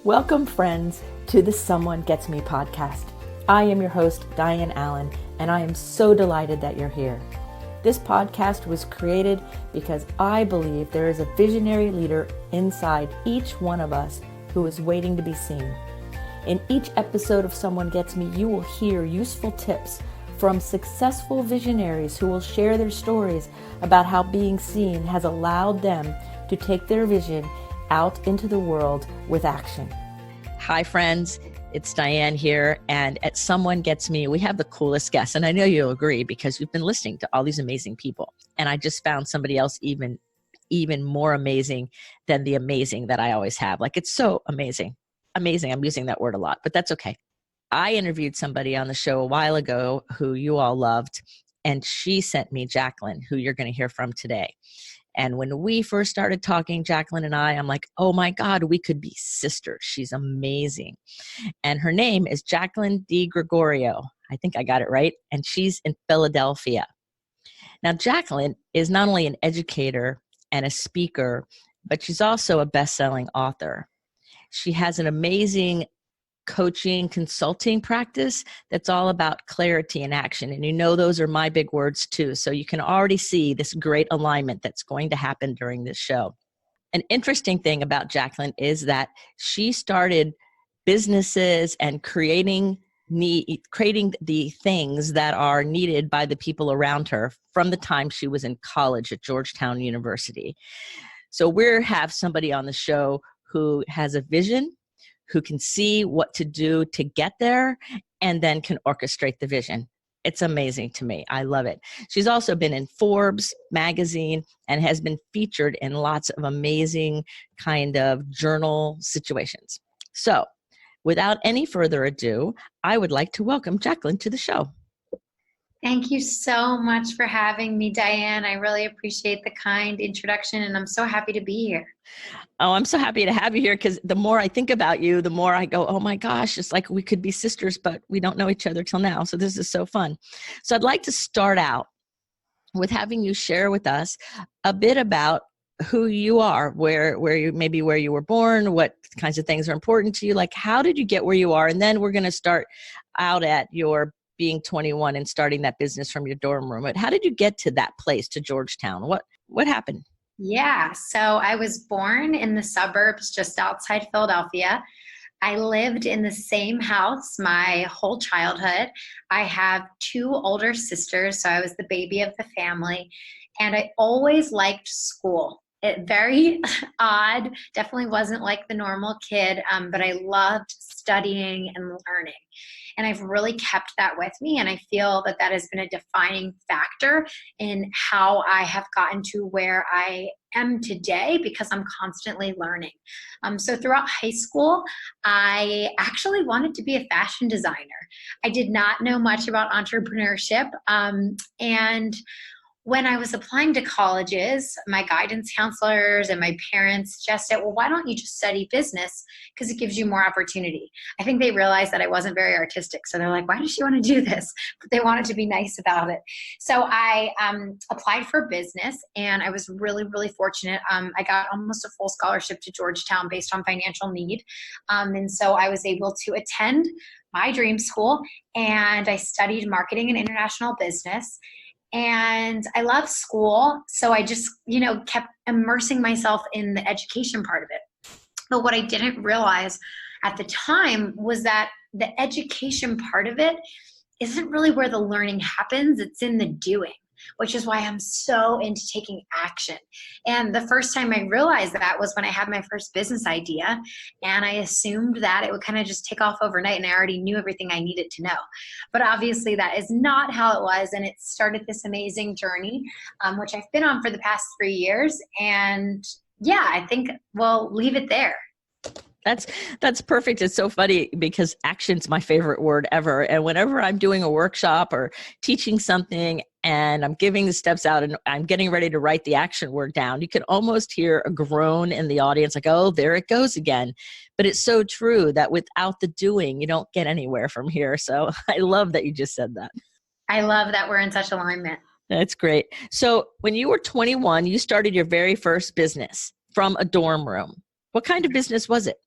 Welcome, friends, to the Someone Gets Me podcast. I am your host, Dianne A, and I am so delighted that you're here. This podcast was created because I believe there is a visionary leader inside each one of us who is waiting to be seen. In each episode of Someone Gets Me, you will hear useful tips from successful visionaries who will share their stories about how being seen has allowed them to take their vision out into the world with action. Hi, friends. It's Dianne here. And at Someone Gets Me, we have the coolest guests. And I know you'll agree because we've been listening to all these amazing people. And I just found somebody else even more amazing than the amazing that I always have. Like, it's so amazing. Amazing. I'm using that word a lot, but that's okay. I interviewed somebody on the show a while ago who you all loved. And she sent me Jaclyn, who you're going to hear from today. And when we first started talking, Jaclyn and I'm like, oh my God, we could be sisters. She's amazing. And her name is Jaclyn DiGregorio. I think I got it right. And she's in Philadelphia. Now, Jaclyn is not only an educator and a speaker, but she's also a best-selling author. She has an amazing coaching consulting practice that's all about clarity and action. And you know, those are my big words too. So you can already see this great alignment that's going to happen during this show. An interesting thing about Jaclyn is that she started businesses and creating the things that are needed by the people around her from the time she was in college at Georgetown University. So we have somebody on the show who has a vision, who can see what to do to get there, and then can orchestrate the vision. It's amazing to me. I love it. She's also been in Forbes magazine and has been featured in lots of amazing kind of journal situations. So without any further ado, I would like to welcome Jaclyn to the show. Thank you so much for having me, Dianne. I really appreciate the kind introduction, and I'm so happy to be here. Oh, I'm so happy to have you here because the more I think about you, the more I go, oh my gosh, it's like we could be sisters, but we don't know each other till now. So this is so fun. So I'd like to start out with having you share with us a bit about who you are, where you were born, what kinds of things are important to you. Like, how did you get where you are? And then we're going to start out at your being 21 and starting that business from your dorm room. But how did you get to that place, to Georgetown? What happened? Yeah, so I was born in the suburbs just outside Philadelphia. I lived in the same house my whole childhood. I have two older sisters, so I was the baby of the family. And I always liked school. Very odd, definitely wasn't like the normal kid, but I loved studying and learning. And I've really kept that with me. And I feel that that has been a defining factor in how I have gotten to where I am today because I'm constantly learning. So throughout high school, I actually wanted to be a fashion designer. I did not know much about entrepreneurship. And when I was applying to colleges, my guidance counselors and my parents just said, well, why don't you just study business? Because it gives you more opportunity. I think they realized that I wasn't very artistic. So they're like, why does she want to do this? But they wanted to be nice about it. So I applied for business, and I was really, really fortunate. I got almost a full scholarship to Georgetown based on financial need. And so I was able to attend my dream school, and I studied marketing and international business. And I love school, so I just, kept immersing myself in the education part of it. But what I didn't realize at the time was that the education part of it isn't really where the learning happens. It's in the doing, which is why I'm so into taking action. And the first time I realized that was when I had my first business idea, and I assumed that it would kind of just take off overnight and I already knew everything I needed to know. But obviously that is not how it was, and it started this amazing journey, which I've been on for the past 3 years. And yeah, I think we'll leave it there. That's perfect. It's so funny because action's my favorite word ever. And whenever I'm doing a workshop or teaching something and I'm giving the steps out and I'm getting ready to write the action word down, you can almost hear a groan in the audience, like, oh, there it goes again. But it's so true that without the doing, you don't get anywhere from here. So I love that you just said that. I love that we're in such alignment. That's great. So when you were 21, you started your very first business from a dorm room. What kind of business was it?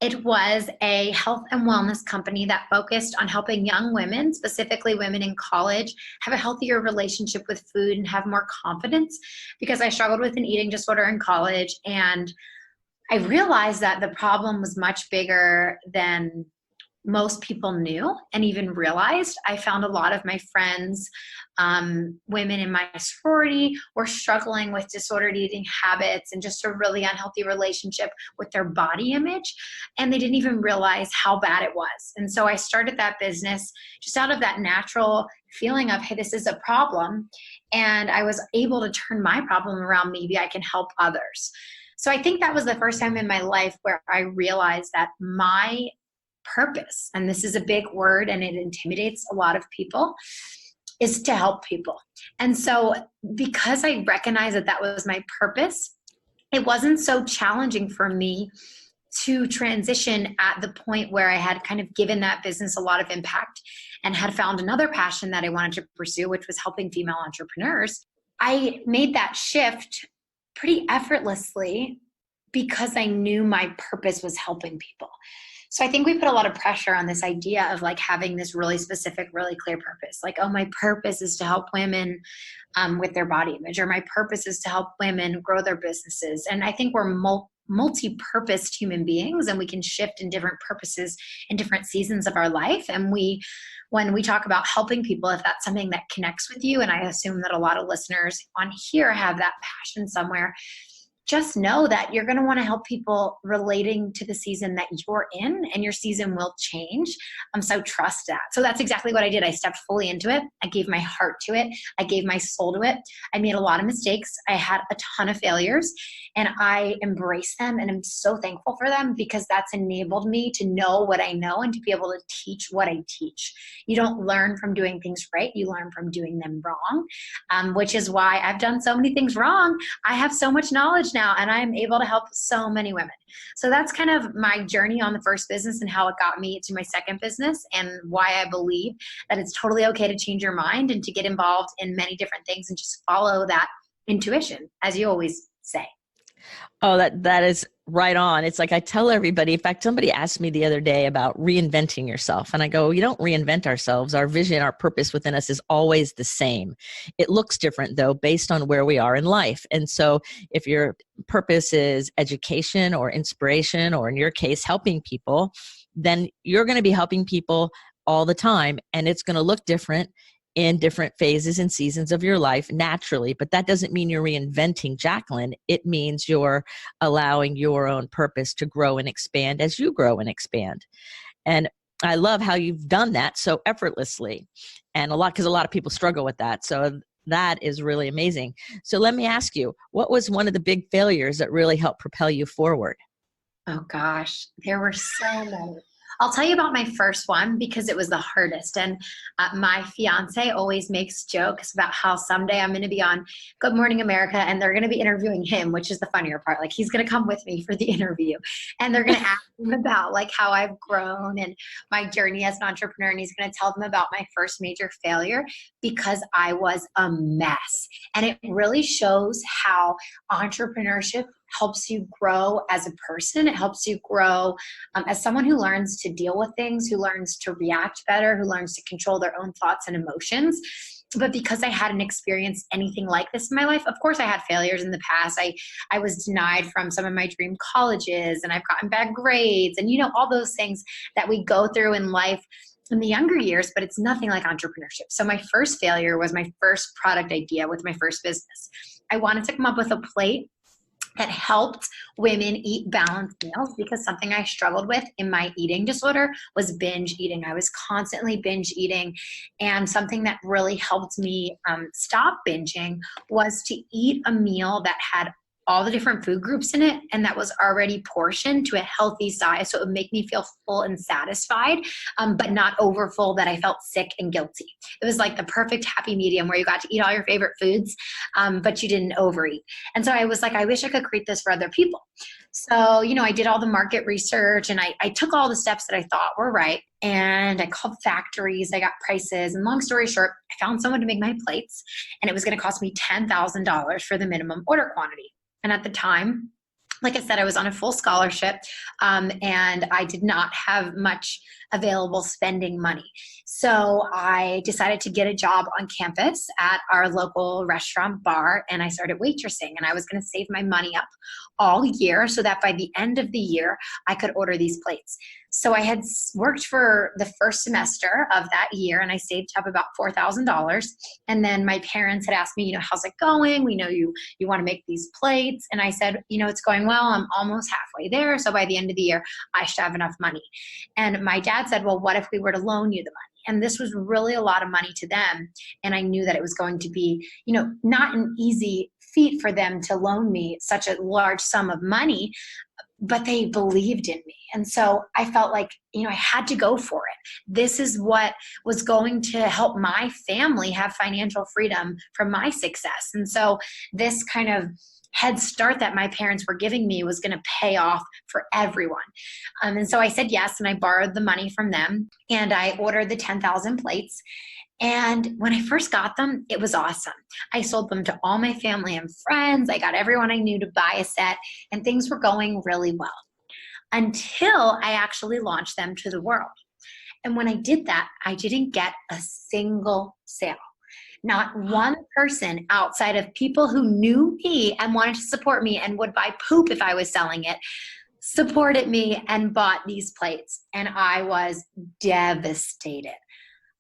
It was a health and wellness company that focused on helping young women, specifically women in college, have a healthier relationship with food and have more confidence, because I struggled with an eating disorder in college. And I realized that the problem was much bigger than most people knew and even realized. I found a lot of my friends, women in my sorority, were struggling with disordered eating habits and just a really unhealthy relationship with their body image. And they didn't even realize how bad it was. And so I started that business just out of that natural feeling of, hey, this is a problem. And I was able to turn my problem around. Maybe I can help others. So I think that was the first time in my life where I realized that my purpose, and this is a big word and it intimidates a lot of people, is to help people. And so because I recognized that that was my purpose, it wasn't so challenging for me to transition at the point where I had kind of given that business a lot of impact and had found another passion that I wanted to pursue, which was helping female entrepreneurs. I made that shift pretty effortlessly because I knew my purpose was helping people. So I think we put a lot of pressure on this idea of like having this really specific, really clear purpose. Like, oh, my purpose is to help women with their body image, or my purpose is to help women grow their businesses. And I think we're multi-purposed human beings, and we can shift in different purposes in different seasons of our life. And when we talk about helping people, if that's something that connects with you, and I assume that a lot of listeners on here have that passion somewhere, just know that you're going to want to help people relating to the season that you're in, and your season will change. So trust that. So that's exactly what I did. I stepped fully into it. I gave my heart to it. I gave my soul to it. I made a lot of mistakes. I had a ton of failures, and I embraced them, and I'm so thankful for them, because that's enabled me to know what I know and to be able to teach what I teach. You don't learn from doing things right. You learn from doing them wrong, which is why I've done so many things wrong. I have so much knowledge now, and I'm able to help so many women. So that's kind of my journey on the first business and how it got me to my second business, and why I believe that it's totally okay to change your mind and to get involved in many different things and just follow that intuition, as you always say. Oh, that is right on. It's like I tell everybody, in fact, somebody asked me the other day about reinventing yourself. And I go, you don't reinvent ourselves. Our vision, our purpose within us is always the same. It looks different though, based on where we are in life. And so if your purpose is education or inspiration, or in your case, helping people, then you're going to be helping people all the time. And it's going to look different in different phases and seasons of your life naturally. But that doesn't mean you're reinventing Jaclyn. It means you're allowing your own purpose to grow and expand as you grow and expand. And I love how you've done that so effortlessly, and because a lot of people struggle with that. So that is really amazing. So let me ask you, what was one of the big failures that really helped propel you forward? Oh gosh, there were so many. I'll tell you about my first one because it was the hardest. And my fiance always makes jokes about how someday I'm going to be on Good Morning America and they're going to be interviewing him, which is the funnier part. Like, he's going to come with me for the interview, and they're going to ask him about like how I've grown and my journey as an entrepreneur. And he's going to tell them about my first major failure, because I was a mess. And it really shows how entrepreneurship helps you grow as a person. It helps you grow as someone who learns to deal with things, who learns to react better, who learns to control their own thoughts and emotions. But because I hadn't experienced anything like this in my life, of course I had failures in the past. I was denied from some of my dream colleges, and I've gotten bad grades, and all those things that we go through in life in the younger years, but it's nothing like entrepreneurship. So my first failure was my first product idea with my first business. I wanted to come up with a plate that helped women eat balanced meals, because something I struggled with in my eating disorder was binge eating. I was constantly binge eating, and something that really helped me stop binging was to eat a meal that had all the different food groups in it, and that was already portioned to a healthy size, so it would make me feel full and satisfied, but not overfull that I felt sick and guilty. It was like the perfect happy medium where you got to eat all your favorite foods, but you didn't overeat. And so I was like, I wish I could create this for other people. So, I did all the market research, and I took all the steps that I thought were right, and I called factories, I got prices, and long story short, I found someone to make my plates, and it was going to cost me $10,000 for the minimum order quantity. And at the time, like I said, I was on a full scholarship, and I did not have much available spending money. So I decided to get a job on campus at our local restaurant bar, and I started waitressing, and I was going to save my money up all year so that by the end of the year, I could order these plates. So I had worked for the first semester of that year, and I saved up about $4,000. And then my parents had asked me, how's it going? We know you want to make these plates. And I said, it's going well. I'm almost halfway there. So by the end of the year, I should have enough money. And my dad said, well, what if we were to loan you the money? And this was really a lot of money to them. And I knew that it was going to be, not an easy feat for them to loan me such a large sum of money, but they believed in me. And so I felt like, I had to go for it. This is what was going to help my family have financial freedom from my success. And so this kind of head start that my parents were giving me was going to pay off for everyone. And so I said yes, and I borrowed the money from them, and I ordered the 10,000 plates. And when I first got them, it was awesome. I sold them to all my family and friends. I got everyone I knew to buy a set, and things were going really well until I actually launched them to the world. And when I did that, I didn't get a single sale. Not one person outside of people who knew me and wanted to support me and would buy poop if I was selling it, supported me and bought these plates. And I was devastated.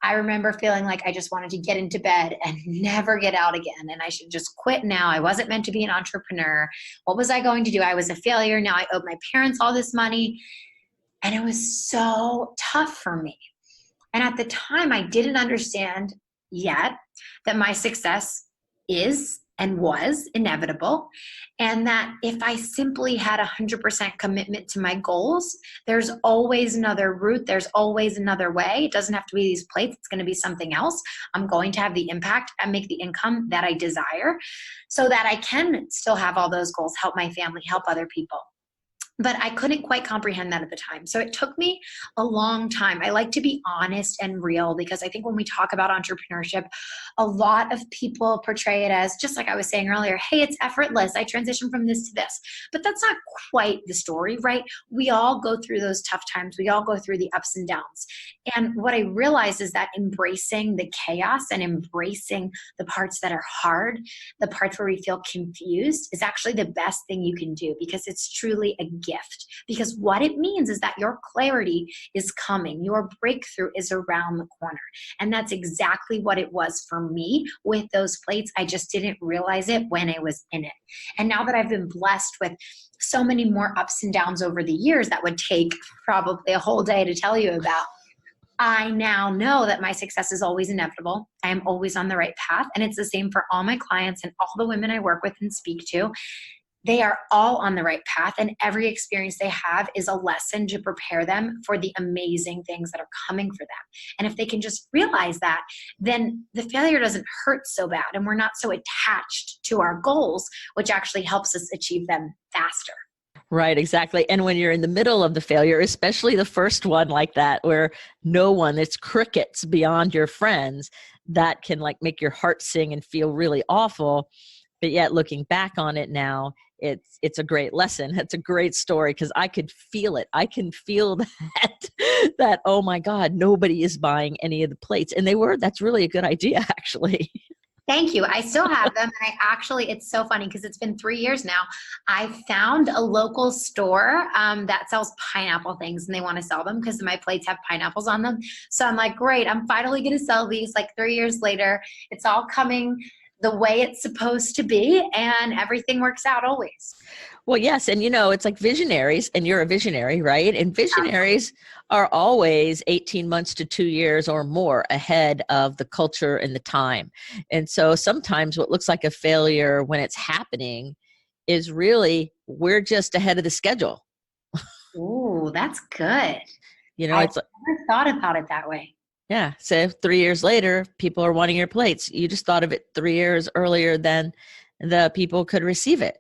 I remember feeling like I just wanted to get into bed and never get out again. And I should just quit now. I wasn't meant to be an entrepreneur. What was I going to do? I was a failure. Now I owed my parents all this money. And it was so tough for me. And at the time, I didn't understand yet that my success is and was inevitable, and that if I simply had 100% commitment to my goals, there's always another route, there's always another way. It doesn't have to be these plates, it's going to be something else. I'm going to have the impact and make the income that I desire so that I can still have all those goals, help my family, help other people. But I couldn't quite comprehend that at the time. So it took me a long time. I like to be honest and real, because I think when we talk about entrepreneurship, a lot of people portray it as, just like I was saying earlier, hey, it's effortless. I transitioned from this to this. But that's not quite the story, right? We all go through those tough times. We all go through the ups and downs. And what I realized is that embracing the chaos and embracing the parts that are hard, the parts where we feel confused, is actually the best thing you can do, because it's truly a gift. Because what it means is that your clarity is coming. Your breakthrough is around the corner. And that's exactly what it was for me with those plates. I just didn't realize it when I was in it. And now that I've been blessed with so many more ups and downs over the years that would take probably a whole day to tell you about, I now know that my success is always inevitable. I am always on the right path. And it's the same for all my clients and all the women I work with and speak to. They are all on the right path, and every experience they have is a lesson to prepare them for the amazing things that are coming for them. And if they can just realize that, then the failure doesn't hurt so bad, and we're not so attached to our goals, which actually helps us achieve them faster. Right, exactly. And when you're in the middle of the failure, especially the first one like that, where it's crickets beyond your friends, that can like make your heart sing and feel really awful. But yet looking back on it now, it's a great lesson. It's a great story, because I could feel it. I can feel that, oh my God, nobody is buying any of the plates. And that's really a good idea, actually. Thank you. I still have them. And it's so funny because it's been 3 years now. I found a local store that sells pineapple things, and they want to sell them because my plates have pineapples on them. So I'm like, great, I'm finally going to sell these like 3 years later. It's all coming the way it's supposed to be, and everything works out always. Well, yes. And it's like visionaries, and you're a visionary, right? And visionaries are always 18 months to 2 years or more ahead of the culture and the time. And so sometimes what looks like a failure when it's happening is really, we're just ahead of the schedule. Ooh, that's good. It's like, never thought about it that way. Yeah. So 3 years later, people are wanting your plates. You just thought of it 3 years earlier than the people could receive it.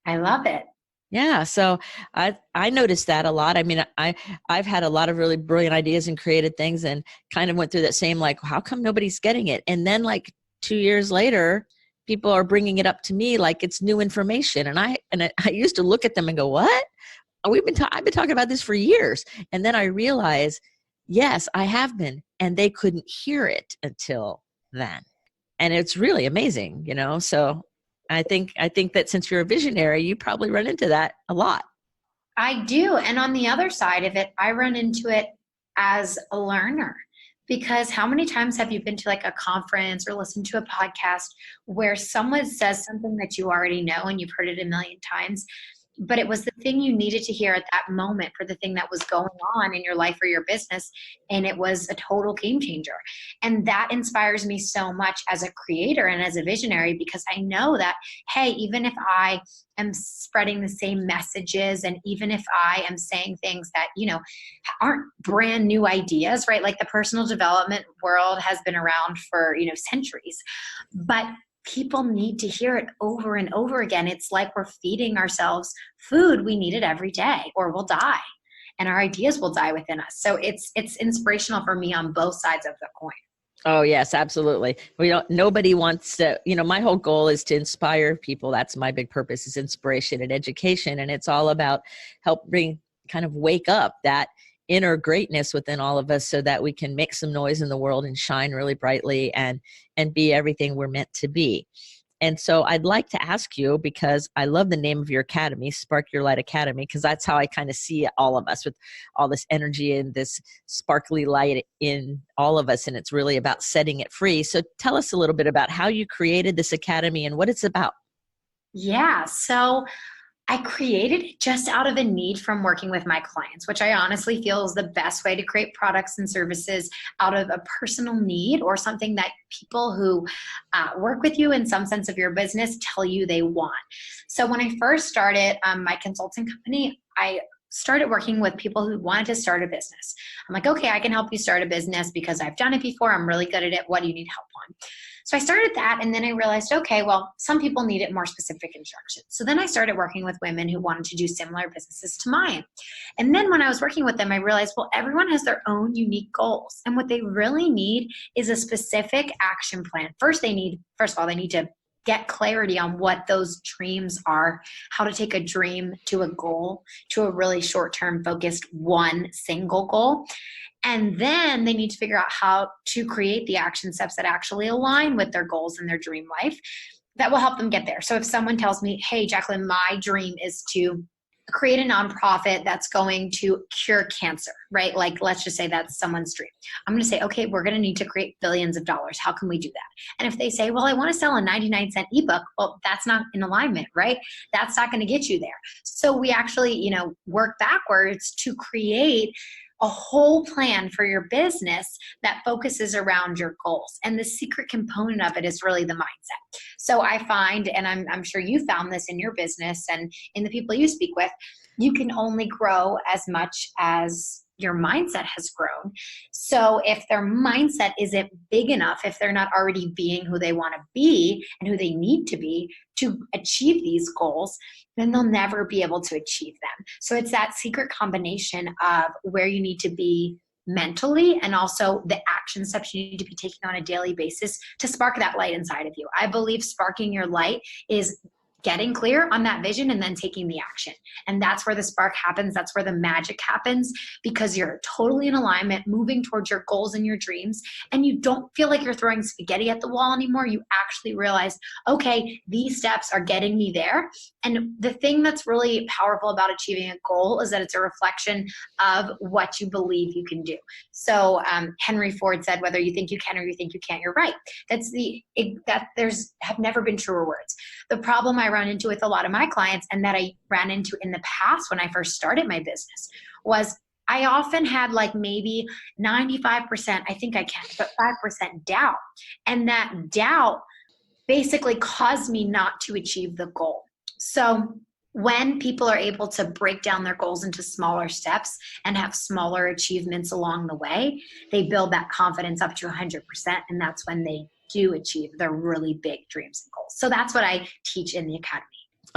I love it. Yeah. So I noticed that a lot. I mean, I've had a lot of really brilliant ideas and created things, and kind of went through that same, like, how come nobody's getting it? And then like 2 years later, people are bringing it up to me like it's new information. And I used to look at them and go, what? I've been talking about this for years. And then I realized, yes, I have been, and they couldn't hear it until then. And it's really amazing, so I think that since you're a visionary, you probably run into that a lot. I do. And on the other side of it, I run into it as a learner. Because how many times have you been to like a conference or listened to a podcast where someone says something that you already know and you've heard it a million times, but it was the thing you needed to hear at that moment for the thing that was going on in your life or your business, and it was a total game changer. And that inspires me so much as a creator and as a visionary, because I know that, hey, even if I am spreading the same messages, and even if I am saying things that, aren't brand new ideas, right? Like the personal development world has been around for, centuries, but people need to hear it over and over again. It's like we're feeding ourselves food. We need it every day or we'll die, and our ideas will die within us. So it's inspirational for me on both sides of the coin. Oh yes, absolutely. Nobody wants to, my whole goal is to inspire people. That's my big purpose, is inspiration and education. And it's all about kind of wake up that inner greatness within all of us so that we can make some noise in the world and shine really brightly and be everything we're meant to be. And so I'd like to ask you, because I love the name of your academy, Spark Your Light Academy, because that's how I kind of see all of us, with all this energy and this sparkly light in all of us. And it's really about setting it free. So tell us a little bit about how you created this academy and what it's about. Yeah. So I created it just out of a need from working with my clients, which I honestly feel is the best way to create products and services, out of a personal need or something that people who work with you in some sense of your business tell you they want. So when I first started my consulting company, I started working with people who wanted to start a business. I'm like, okay, I can help you start a business because I've done it before. I'm really good at it. What do you need help on? So I started that, and then I realized, okay, well, some people needed more specific instructions. So then I started working with women who wanted to do similar businesses to mine. And then when I was working with them, I realized, well, everyone has their own unique goals. And what they really need is a specific action plan. First of all, they need to get clarity on what those dreams are, how to take a dream to a goal, to a really short-term focused one single goal. And then they need to figure out how to create the action steps that actually align with their goals and their dream life that will help them get there. So if someone tells me, hey, Jaclyn, my dream is to create a nonprofit that's going to cure cancer, right? Like, let's just say that's someone's dream. I'm going to say, okay, we're going to need to create billions of dollars. How can we do that? And if they say, well, I want to sell a 99-cent ebook, well, that's not in alignment, right? That's not going to get you there. So we actually, work backwards to create a whole plan for your business that focuses around your goals. And the secret component of it is really the mindset. So I find, and I'm sure you found this in your business and in the people you speak with, you can only grow as much as your mindset has grown. So if their mindset isn't big enough, if they're not already being who they want to be and who they need to be to achieve these goals, then they'll never be able to achieve them. So it's that secret combination of where you need to be mentally and also the action steps you need to be taking on a daily basis to spark that light inside of you. I believe sparking your light is getting clear on that vision and then taking the action. And that's where the spark happens. That's where the magic happens, because you're totally in alignment, moving towards your goals and your dreams. And you don't feel like you're throwing spaghetti at the wall anymore. You actually realize, okay, these steps are getting me there. And the thing that's really powerful about achieving a goal is that it's a reflection of what you believe you can do. So Henry Ford said, whether you think you can or you think you can't, you're right. Have never been truer words. The problem I run into with a lot of my clients, and that I ran into in the past when I first started my business, was I often had like maybe 95%, I think I can, but 5% doubt. And that doubt basically caused me not to achieve the goal. So when people are able to break down their goals into smaller steps and have smaller achievements along the way, they build that confidence up to 100%. And that's when they do achieve their really big dreams and goals. So that's what I teach in the academy.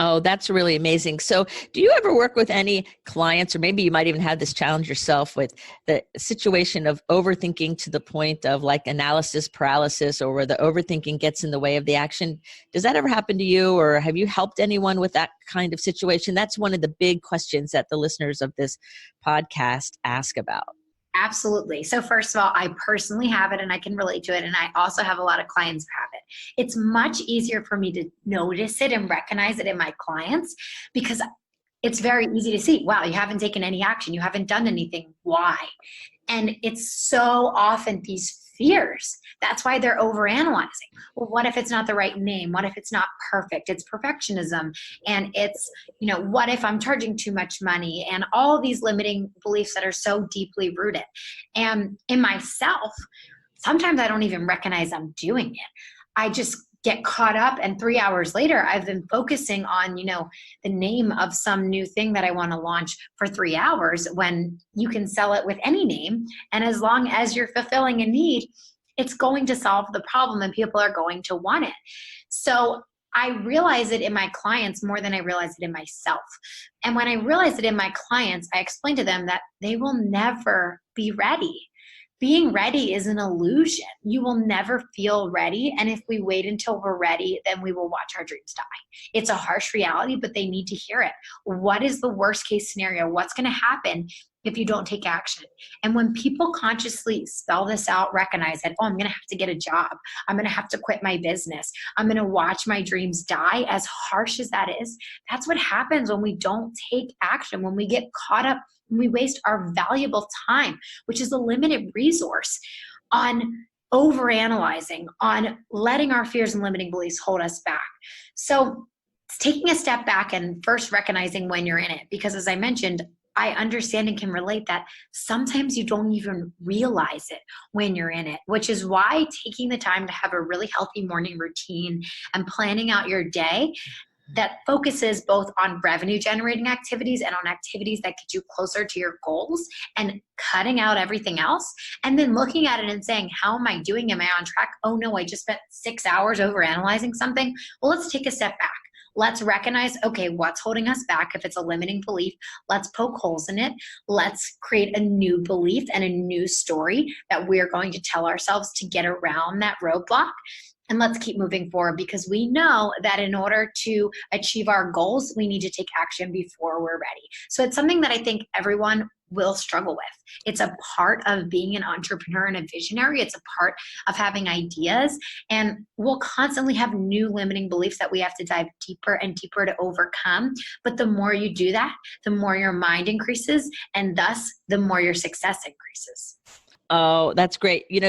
Oh, that's really amazing. So do you ever work with any clients, or maybe you might even have this challenge yourself with the situation of overthinking to the point of like analysis paralysis, or where the overthinking gets in the way of the action? Does that ever happen to you, or have you helped anyone with that kind of situation? That's one of the big questions that the listeners of this podcast ask about. Absolutely. So first of all, I personally have it and I can relate to it. And I also have a lot of clients who have it. It's much easier for me to notice it and recognize it in my clients because it's very easy to see, wow, you haven't taken any action. You haven't done anything. Why? And it's so often these fears. That's why they're overanalyzing. Well, what if it's not the right name? What if it's not perfect? It's perfectionism. And it's, what if I'm charging too much money? And all these limiting beliefs that are so deeply rooted. And in myself, sometimes I don't even recognize I'm doing it. I just get caught up, and 3 hours later I've been focusing on the name of some new thing that I want to launch for 3 hours, when you can sell it with any name, and as long as you're fulfilling a need, it's going to solve the problem and people are going to want it. So I realize it in my clients more than I realize it in myself. And when I realize it in my clients, I explain to them that they will never be ready. Being ready is an illusion. You will never feel ready. And if we wait until we're ready, then we will watch our dreams die. It's a harsh reality, but they need to hear it. What is the worst case scenario? What's going to happen if you don't take action? And when people consciously spell this out, recognize that, I'm going to have to get a job. I'm going to have to quit my business. I'm going to watch my dreams die. As harsh as that is, that's what happens when we don't take action, when we get caught up, when we waste our valuable time, which is a limited resource, on overanalyzing, on letting our fears and limiting beliefs hold us back. So it's taking a step back and first recognizing when you're in it, because as I mentioned, I understand and can relate that sometimes you don't even realize it when you're in it, which is why taking the time to have a really healthy morning routine and planning out your day that focuses both on revenue generating activities and on activities that get you closer to your goals, and cutting out everything else, and then looking at it and saying, how am I doing? Am I on track? Oh no, I just spent 6 hours over analyzing something. Well, let's take a step back. Let's recognize, okay, what's holding us back? If it's a limiting belief, let's poke holes in it. Let's create a new belief and a new story that we're going to tell ourselves to get around that roadblock. And let's keep moving forward, because we know that in order to achieve our goals, we need to take action before we're ready. So it's something that I think everyone will struggle with. It's a part of being an entrepreneur and a visionary. It's a part of having ideas, and we'll constantly have new limiting beliefs that we have to dive deeper and deeper to overcome. But the more you do that, the more your mind increases, and thus the more your success increases. Oh, that's great. You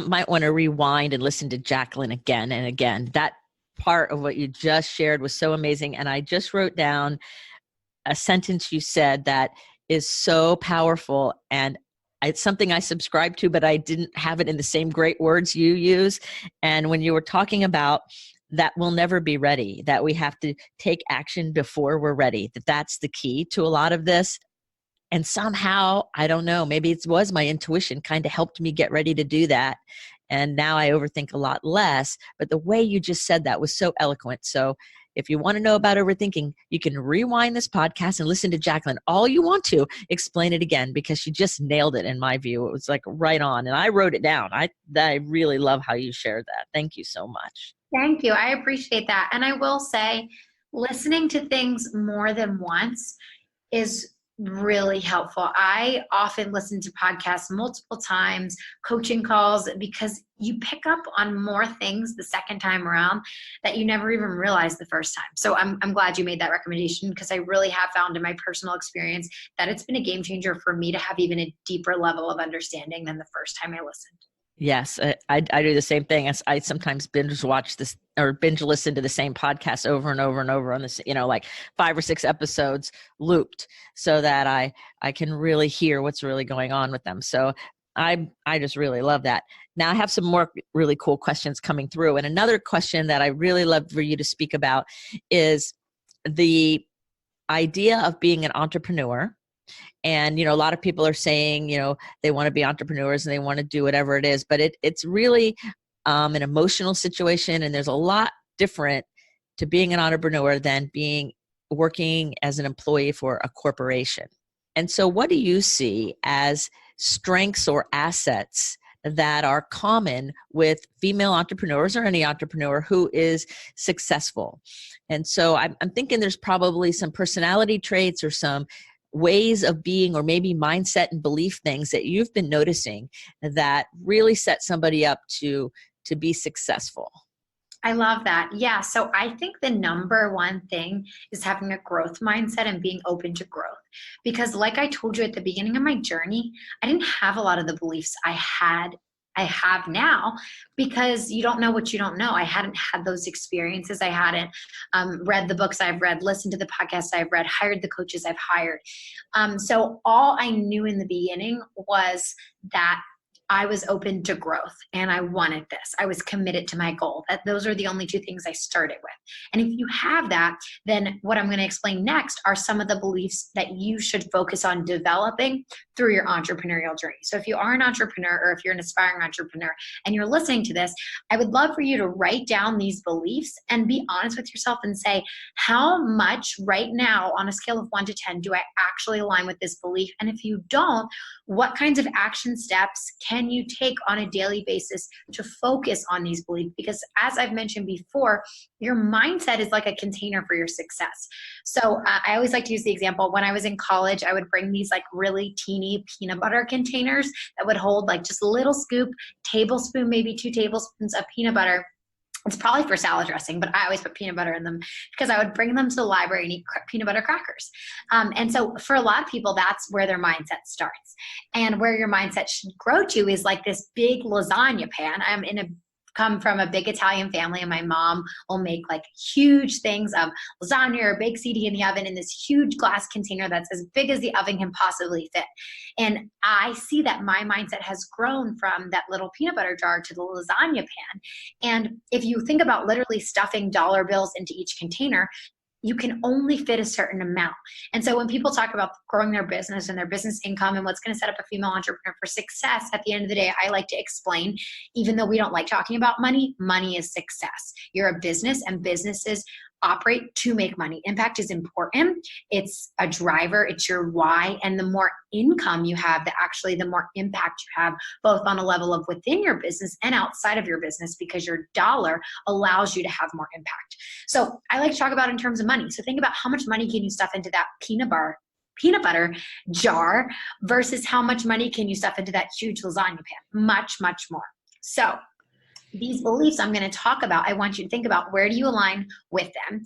might want to rewind and listen to Jaclyn again and again. That part of what you just shared was so amazing. And I just wrote down a sentence you said that is so powerful. And it's something I subscribe to, but I didn't have it in the same great words you use. And when you were talking about that we'll never be ready, that we have to take action before we're ready, that's the key to a lot of this. And somehow, I don't know, maybe it was my intuition kind of helped me get ready to do that. And now I overthink a lot less. But the way you just said that was so eloquent. So if you want to know about overthinking, you can rewind this podcast and listen to Jaclyn all you want to explain it again, because she just nailed it in my view. It was like right on. And I wrote it down. I really love how you shared that. Thank you so much. Thank you. I appreciate that. And I will say, listening to things more than once is really helpful. I often listen to podcasts multiple times, coaching calls, because you pick up on more things the second time around that you never even realized the first time. So I'm glad you made that recommendation, because I really have found in my personal experience that it's been a game changer for me to have even a deeper level of understanding than the first time I listened. Yes, I do the same thing. I sometimes binge watch this or binge listen to the same podcast over and over and over on this, like 5 or 6 episodes looped, so that I can really hear what's really going on with them. So I just really love that. Now I have some more really cool questions coming through. And another question that I really love for you to speak about is the idea of being an entrepreneur. And, a lot of people are saying, they want to be entrepreneurs and they want to do whatever it is, but it's really an emotional situation. And there's a lot different to being an entrepreneur than being working as an employee for a corporation. And so what do you see as strengths or assets that are common with female entrepreneurs or any entrepreneur who is successful? And so I'm thinking there's probably some personality traits or some ways of being, or maybe mindset and belief things that you've been noticing that really set somebody up to be successful. I love that. Yeah. So I think the number one thing is having a growth mindset and being open to growth. Because like I told you at the beginning of my journey, I didn't have a lot of the beliefs I have now, because you don't know what you don't know. I hadn't had those experiences. I hadn't read the books I've read, listened to the podcasts I've read, hired the coaches I've hired. So all I knew in the beginning was that I was open to growth and I wanted this. I was committed to my goal. Those are the only two things I started with. And if you have that, then what I'm going to explain next are some of the beliefs that you should focus on developing through your entrepreneurial journey. So if you are an entrepreneur, or if you're an aspiring entrepreneur and you're listening to this, I would love for you to write down these beliefs and be honest with yourself and say, how much right now on a scale of 1 to 10 do I actually align with this belief? And if you don't, what kinds of action steps can you take on a daily basis to focus on these beliefs? Because as I've mentioned before, your mindset is like a container for your success. So I always like to use the example, when I was in college, I would bring these like really teeny peanut butter containers that would hold like just a little scoop, tablespoon, maybe 2 tablespoons of peanut butter. It's probably for salad dressing, but I always put peanut butter in them because I would bring them to the library and eat peanut butter crackers. And so for a lot of people, that's where their mindset starts. And where your mindset should grow to is like this big lasagna pan. Come from a big Italian family, and my mom will make like huge things of lasagna or baked ziti in the oven in this huge glass container that's as big as the oven can possibly fit. And I see that my mindset has grown from that little peanut butter jar to the lasagna pan. And if you think about literally stuffing dollar bills into each container, you can only fit a certain amount. And so when people talk about growing their business and their business income and what's going to set up a female entrepreneur for success, at the end of the day, I like to explain, even though we don't like talking about money, money is success. You're a business, and businesses operate to make money. Impact is important. It's a driver. It's your why. And the more income you have, the more impact you have, both on a level of within your business and outside of your business, because your dollar allows you to have more impact. So I like to talk about in terms of money. So think about how much money can you stuff into that peanut butter jar versus how much money can you stuff into that huge lasagna pan? Much, much more. So these beliefs I'm going to talk about, I want you to think about, where do you align with them,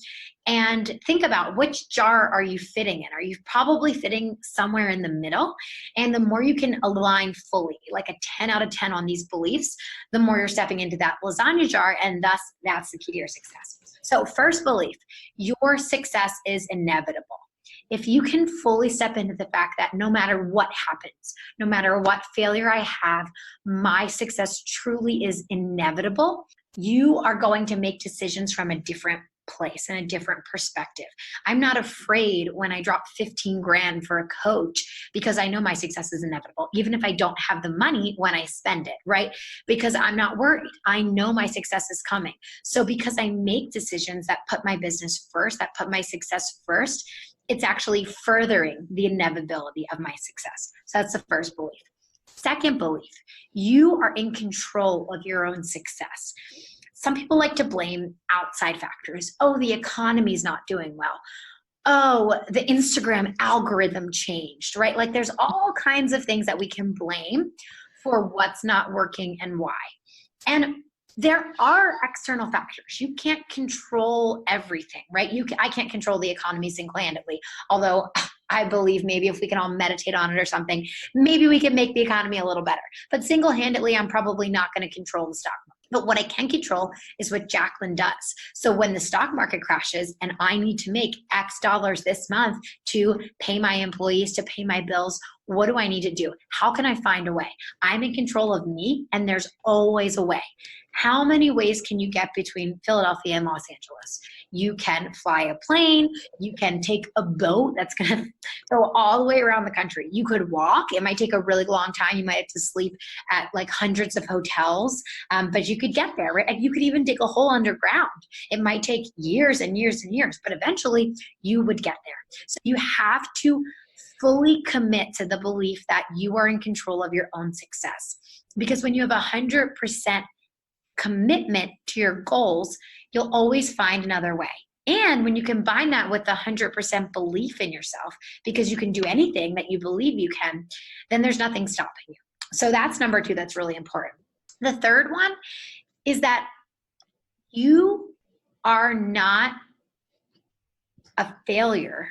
and think about which jar are you fitting in. Are you probably fitting somewhere in the middle? And the more you can align fully, like a 10 out of 10 on these beliefs, the more you're stepping into that lasagna jar, and thus that's the key to your success. So first belief, your success is inevitable. If you can fully step into the fact that no matter what happens, no matter what failure I have, my success truly is inevitable, you are going to make decisions from a different place and a different perspective. I'm not afraid when I drop 15 grand for a coach, because I know my success is inevitable, even if I don't have the money when I spend it, right? Because I'm not worried. I know my success is coming. So because I make decisions that put my business first, that put my success first, it's actually furthering the inevitability of my success. So that's the first belief. Second belief, you are in control of your own success. Some people like to blame outside factors. Oh, the economy's not doing well. Oh, the Instagram algorithm changed, right? Like there's all kinds of things that we can blame for what's not working and why. And there are external factors. You can't control everything, right? I can't control the economy single-handedly, although I believe maybe if we can all meditate on it or something, maybe we can make the economy a little better. But single-handedly, I'm probably not going to control the stock market. But what I can control is what Jaclyn does. So when the stock market crashes and I need to make X dollars this month to pay my employees, to pay my bills, What do I need to do? How can I find a way? I'm in control of me, and there's always a way. How many ways can you get between Philadelphia and Los Angeles? You can fly a plane. You can take a boat that's going to go all the way around the country. You could walk. It might take a really long time. You might have to sleep at like hundreds of hotels, but you could get there, right? And you could even dig a hole underground. It might take years and years and years, but eventually you would get there. So you have to fully commit to the belief that you are in control of your own success. Because when you have 100% commitment to your goals, you'll always find another way. And when you combine that with 100% belief in yourself, because you can do anything that you believe you can, then there's nothing stopping you. So that's number 2. That's really important. The third one is that you are not a failure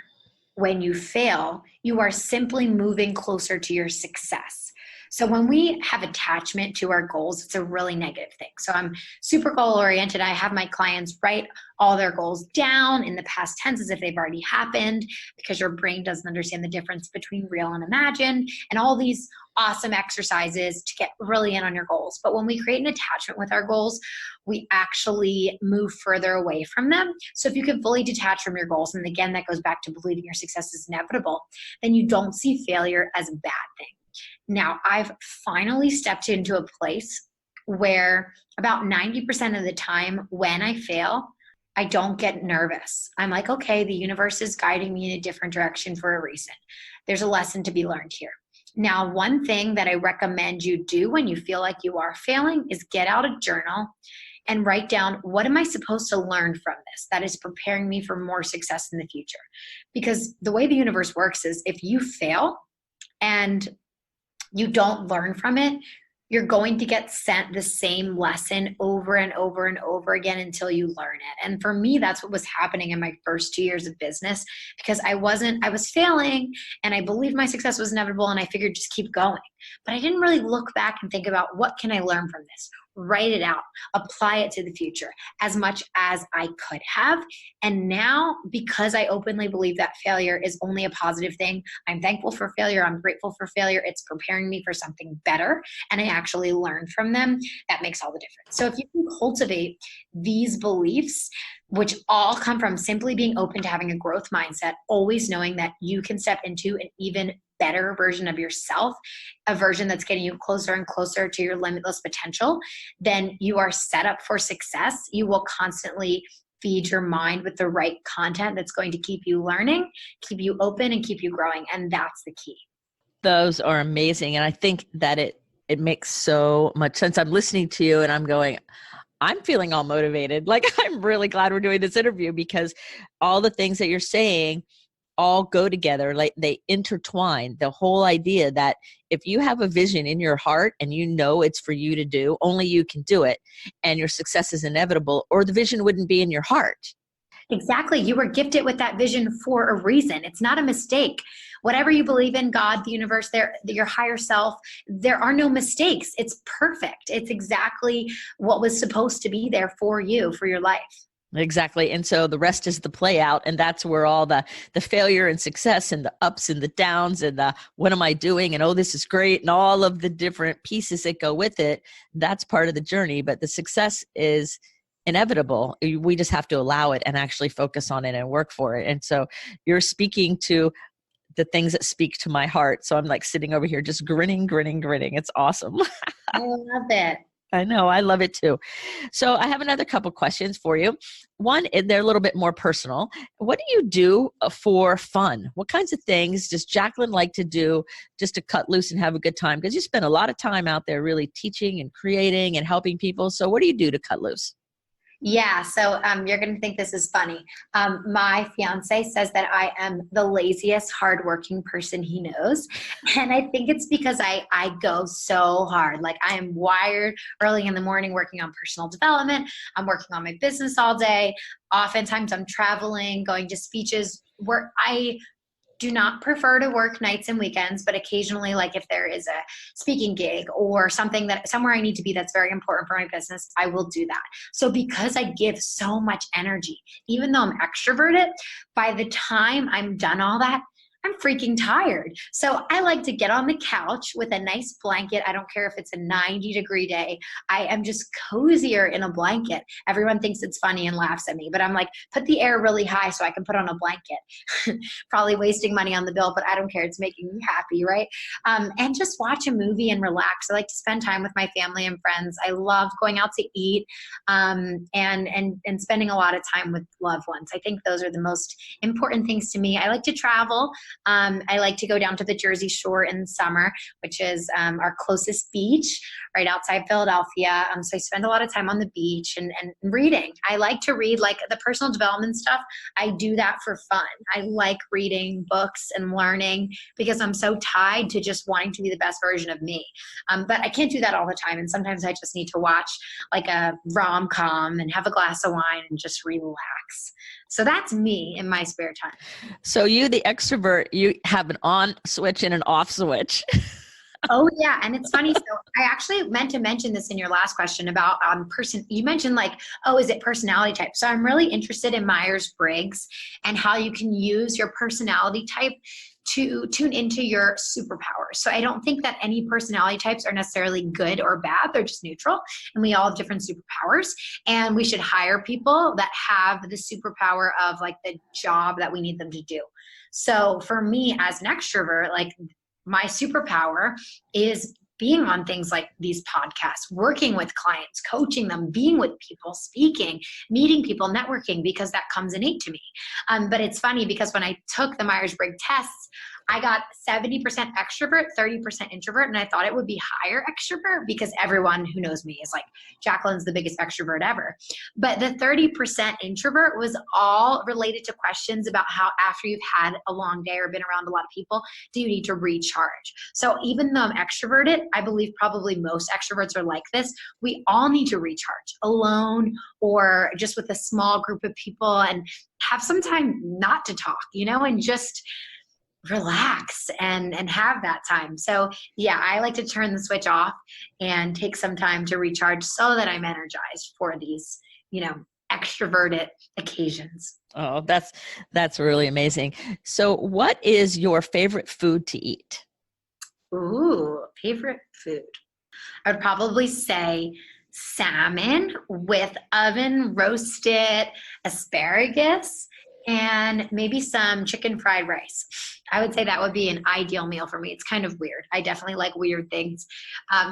when you fail. You are simply moving closer to your success. So when we have attachment to our goals, it's a really negative thing. So I'm super goal oriented. I have my clients write all their goals down in the past tense as if they've already happened, because your brain doesn't understand the difference between real and imagined, and all these awesome exercises to get really in on your goals. But when we create an attachment with our goals, we actually move further away from them. So if you can fully detach from your goals, and again, that goes back to believing your success is inevitable, then you don't see failure as a bad thing. Now, I've finally stepped into a place where about 90% of the time when I fail, I don't get nervous. I'm like, okay, the universe is guiding me in a different direction for a reason. There's a lesson to be learned here. Now, one thing that I recommend you do when you feel like you are failing is get out a journal and write down, what am I supposed to learn from this that is preparing me for more success in the future? Because the way the universe works is if you fail and you don't learn from it, you're going to get sent the same lesson over and over and over again until you learn it. And for me, that's what was happening in my first 2 years of business, because I was failing and I believed my success was inevitable, and I figured just keep going. But I didn't really look back and think about, what can I learn from this? Write it out, apply it to the future as much as I could have. And now, because I openly believe that failure is only a positive thing, I'm thankful for failure. I'm grateful for failure. It's preparing me for something better, and I actually learn from them. That makes all the difference. So if you can cultivate these beliefs, which all come from simply being open to having a growth mindset, always knowing that you can step into an even better version of yourself, a version that's getting you closer and closer to your limitless potential, then you are set up for success. You will constantly feed your mind with the right content that's going to keep you learning, keep you open, and keep you growing. And that's the key. Those are amazing. And I think that it makes so much sense. I'm listening to you and I'm going, I'm feeling all motivated. Like, I'm really glad we're doing this interview, because all the things that you're saying all go together, like they intertwine. The whole idea that if you have a vision in your heart and you know it's for you to do, only you can do it, and your success is inevitable, or the vision wouldn't be in your heart. Exactly. You were gifted with that vision for a reason. It's not a mistake. Whatever you believe in, God, the universe, your higher self, there are no mistakes. It's perfect. It's exactly what was supposed to be there for you, for your life. Exactly. And so the rest is the play out. And that's where all the failure and success and the ups and the downs and the what am I doing? And oh, this is great. And all of the different pieces that go with it. That's part of the journey. But the success is inevitable. We just have to allow it and actually focus on it and work for it. And so you're speaking to the things that speak to my heart. So I'm like sitting over here just grinning. It's awesome. I love it. I know. I love it too. So I have another couple questions for you. One, they're a little bit more personal. What do you do for fun? What kinds of things does Jaclyn like to do just to cut loose and have a good time? Because you spend a lot of time out there really teaching and creating and helping people. So what do you do to cut loose? Yeah, so you're going to think this is funny. My fiance says that I am the laziest, hardworking person he knows. And I think it's because I go so hard. Like, I am wired early in the morning working on personal development. I'm working on my business all day. Oftentimes I'm traveling, going to speeches where I do not prefer to work nights and weekends, but occasionally, like if there is a speaking gig or something that somewhere I need to be that's very important for my business, I will do that. So because I give so much energy, even though I'm extroverted, by the time I'm done all that, I'm freaking tired. So I like to get on the couch with a nice blanket. I don't care if it's a 90-degree day. I am just cozier in a blanket. Everyone thinks it's funny and laughs at me, but I'm like, put the air really high so I can put on a blanket. Probably wasting money on the bill, but I don't care. It's making me happy, right? And just watch a movie and relax. I like to spend time with my family and friends. I love going out to eat, and spending a lot of time with loved ones. I think those are the most important things to me. I like to travel. I like to go down to the Jersey Shore in the summer, which is our closest beach right outside Philadelphia. So I spend a lot of time on the beach and reading. I like to read like the personal development stuff. I do that for fun. I like reading books and learning because I'm so tied to just wanting to be the best version of me. But I can't do that all the time. And sometimes I just need to watch like a rom-com and have a glass of wine and just relax. So that's me in my spare time. So you, the extrovert, you have an on switch and an off switch. Oh yeah. And it's funny. So I actually meant to mention this in your last question about you mentioned like, oh, is it personality type? So I'm really interested in Myers-Briggs and how you can use your personality type to tune into your superpowers. So I don't think that any personality types are necessarily good or bad. They're just neutral. And we all have different superpowers. And we should hire people that have the superpower of like the job that we need them to do. So for me as an extrovert, like my superpower is being on things like these podcasts, working with clients, coaching them, being with people, speaking, meeting people, networking, because that comes innate to me. But it's funny because when I took the Myers-Briggs tests, I got 70% extrovert, 30% introvert, and I thought it would be higher extrovert because everyone who knows me is like, Jaclyn's the biggest extrovert ever. But the 30% introvert was all related to questions about how after you've had a long day or been around a lot of people, do you need to recharge? So even though I'm extroverted, I believe probably most extroverts are like this. We all need to recharge alone or just with a small group of people and have some time not to talk, and just relax and have that time. So yeah, I like to turn the switch off and take some time to recharge so that I'm energized for these, extroverted occasions. Oh, that's really amazing. So what is your favorite food to eat? Ooh, favorite food. I would probably say salmon with oven roasted asparagus and maybe some chicken fried rice. I would say that would be an ideal meal for me. It's kind of weird. I definitely like weird things.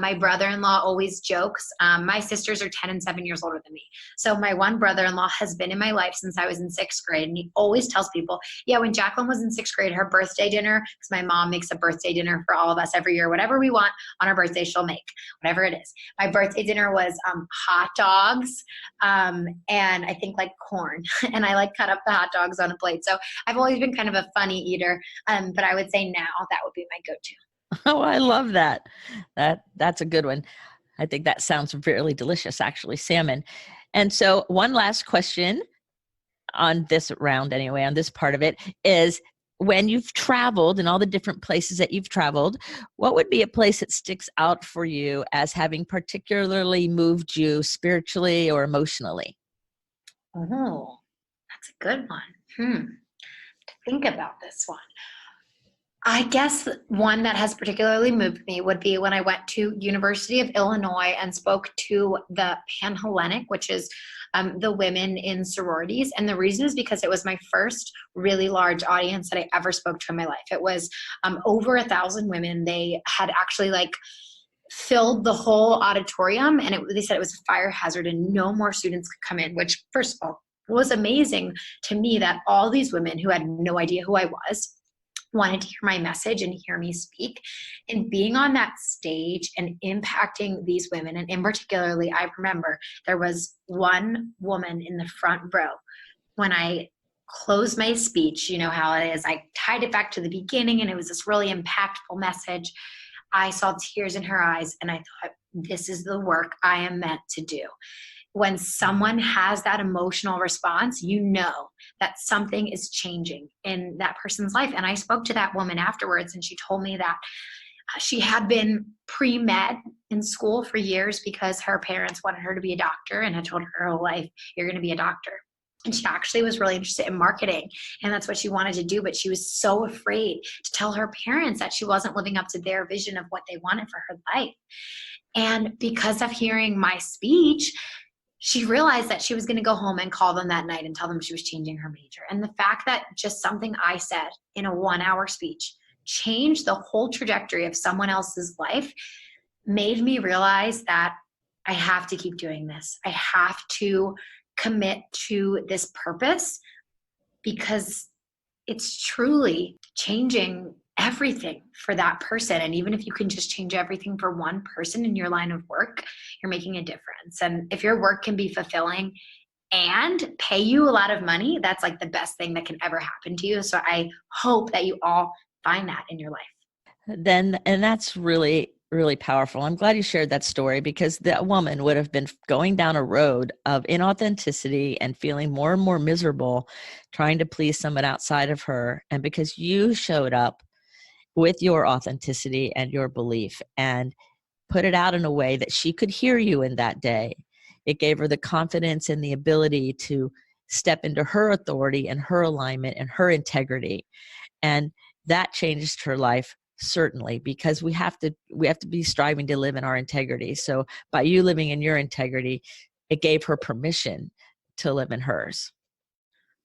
My brother-in-law always jokes. My sisters are 10 and 7 years older than me. So my one brother-in-law has been in my life since I was in 6th grade. And he always tells people, yeah, when Jaclyn was in 6th grade, her birthday dinner, because my mom makes a birthday dinner for all of us every year, whatever we want on our birthday, she'll make, whatever it is. My birthday dinner was hot dogs and I think like corn. And I like cut up the hot dogs on a plate. So I've always been kind of a funny eater. But I would say now that would be my go-to. Oh, I love that. That's a good one. I think that sounds really delicious, actually, salmon. And so one last question on this round anyway, on this part of it, is when you've traveled and all the different places that you've traveled, what would be a place that sticks out for you as having particularly moved you spiritually or emotionally? Oh, that's a good one. To think about this one. I guess one that has particularly moved me would be when I went to University of Illinois and spoke to the Panhellenic, which is the women in sororities. And the reason is because it was my first really large audience that I ever spoke to in my life. It was over 1,000 women. They had actually filled the whole auditorium, and they said it was a fire hazard and no more students could come in, which first of all was amazing to me that all these women who had no idea who I was wanted to hear my message and hear me speak. And being on that stage and impacting these women, and in particularly, I remember there was one woman in the front row. When I closed my speech, you know how it is, I tied it back to the beginning and it was this really impactful message. I saw tears in her eyes and I thought, this is the work I am meant to do. When someone has that emotional response, you know that something is changing in that person's life. And I spoke to that woman afterwards and she told me that she had been pre-med in school for years because her parents wanted her to be a doctor and had told her whole life, you're going to be a doctor. And she actually was really interested in marketing, and that's what she wanted to do. But she was so afraid to tell her parents that she wasn't living up to their vision of what they wanted for her life. And because of hearing my speech, she realized that she was going to go home and call them that night and tell them she was changing her major. And the fact that just something I said in a 1-hour speech changed the whole trajectory of someone else's life made me realize that I have to keep doing this. I have to commit to this purpose, because it's truly changing everything for that person. And even if you can just change everything for one person in your line of work, you're making a difference. And if your work can be fulfilling and pay you a lot of money, that's like the best thing that can ever happen to you. So I hope that you all find that in your life. And that's really, really powerful. I'm glad you shared that story, because that woman would have been going down a road of inauthenticity and feeling more and more miserable trying to please someone outside of her. And because you showed up with your authenticity and your belief and put it out in a way that she could hear you in that day, it gave her the confidence and the ability to step into her authority and her alignment and her integrity. And that changed her life, certainly, because we have to be striving to live in our integrity. So by you living in your integrity, it gave her permission to live in hers.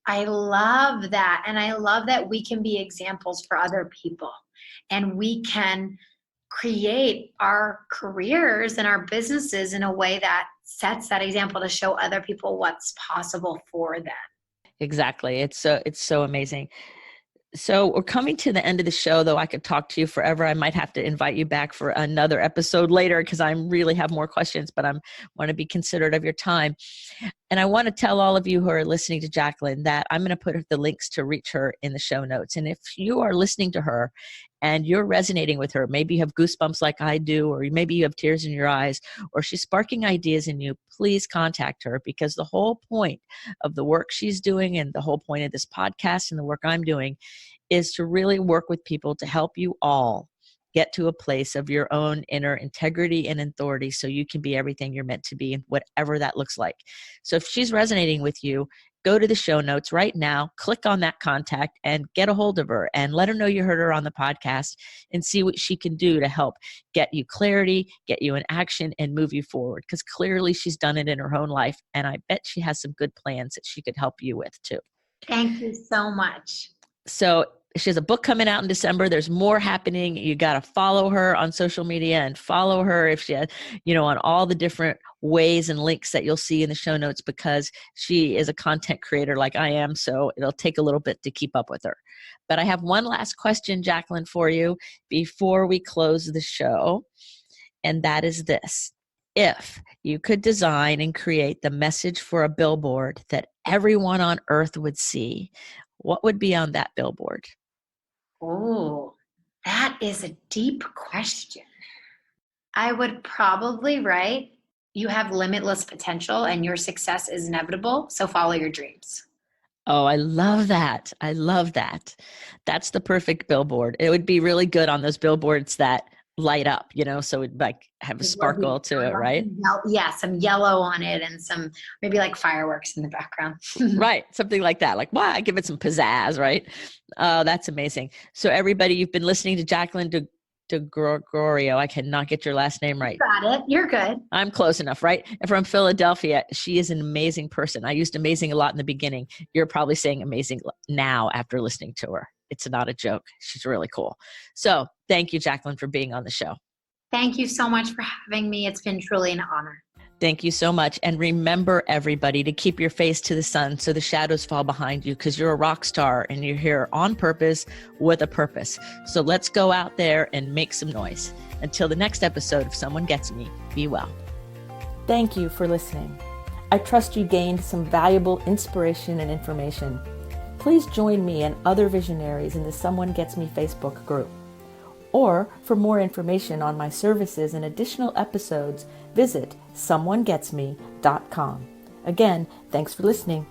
I love that. And I love that we can be examples for other people, and we can create our careers and our businesses in a way that sets that example to show other people what's possible for them. Exactly. It's so amazing. So we're coming to the end of the show, though I could talk to you forever. I might have to invite you back for another episode later, because I really have more questions, but I want to be considerate of your time. And I want to tell all of you who are listening to Jaclyn that I'm going to put the links to reach her in the show notes. And if you are listening to her and you're resonating with her, maybe you have goosebumps like I do, or maybe you have tears in your eyes, or she's sparking ideas in you, please contact her, because the whole point of the work she's doing and the whole point of this podcast and the work I'm doing is to really work with people to help you all get to a place of your own inner integrity and authority, so you can be everything you're meant to be, and whatever that looks like. So if she's resonating with you, go to the show notes right now, click on that contact, and get a hold of her and let her know you heard her on the podcast, and see what she can do to help get you clarity, get you in action, and move you forward. Because clearly she's done it in her own life, and I bet she has some good plans that she could help you with too. Thank you so much. So she has a book coming out in December. There's more happening. You got to follow her on social media, and follow her if she, on all the different ways and links that you'll see in the show notes, because she is a content creator like I am. So it'll take a little bit to keep up with her. But I have one last question, Jaclyn, for you before we close the show. And that is this: if you could design and create the message for a billboard that everyone on earth would see, what would be on that billboard? Oh, that is a deep question. I would probably write, "You have limitless potential and your success is inevitable, so follow your dreams." Oh, I love that. I love that. That's the perfect billboard. It would be really good on those billboards that light up, so it'd like have a sparkle to it, right? Yeah, some yellow on it and some maybe like fireworks in the background. Right. Something like that. Like, wow, give it some pizzazz, right? That's amazing. So everybody, you've been listening to Jaclyn DiGregorio. I cannot get your last name right. You got it. You're good. I'm close enough, right? And from Philadelphia. She is an amazing person. I used amazing a lot in the beginning. You're probably saying amazing now after listening to her. It's not a joke. She's really cool. So thank you, Jaclyn, for being on the show. Thank you so much for having me. It's been truly an honor. Thank you so much. And remember, everybody, to keep your face to the sun so the shadows fall behind you, because you're a rock star and you're here on purpose with a purpose. So let's go out there and make some noise. Until the next episode of Someone Gets Me, be well. Thank you for listening. I trust you gained some valuable inspiration and information. Please join me and other visionaries in the Someone Gets Me Facebook group. Or for more information on my services and additional episodies, visit someonegetsme.com. Again, thanks for listening.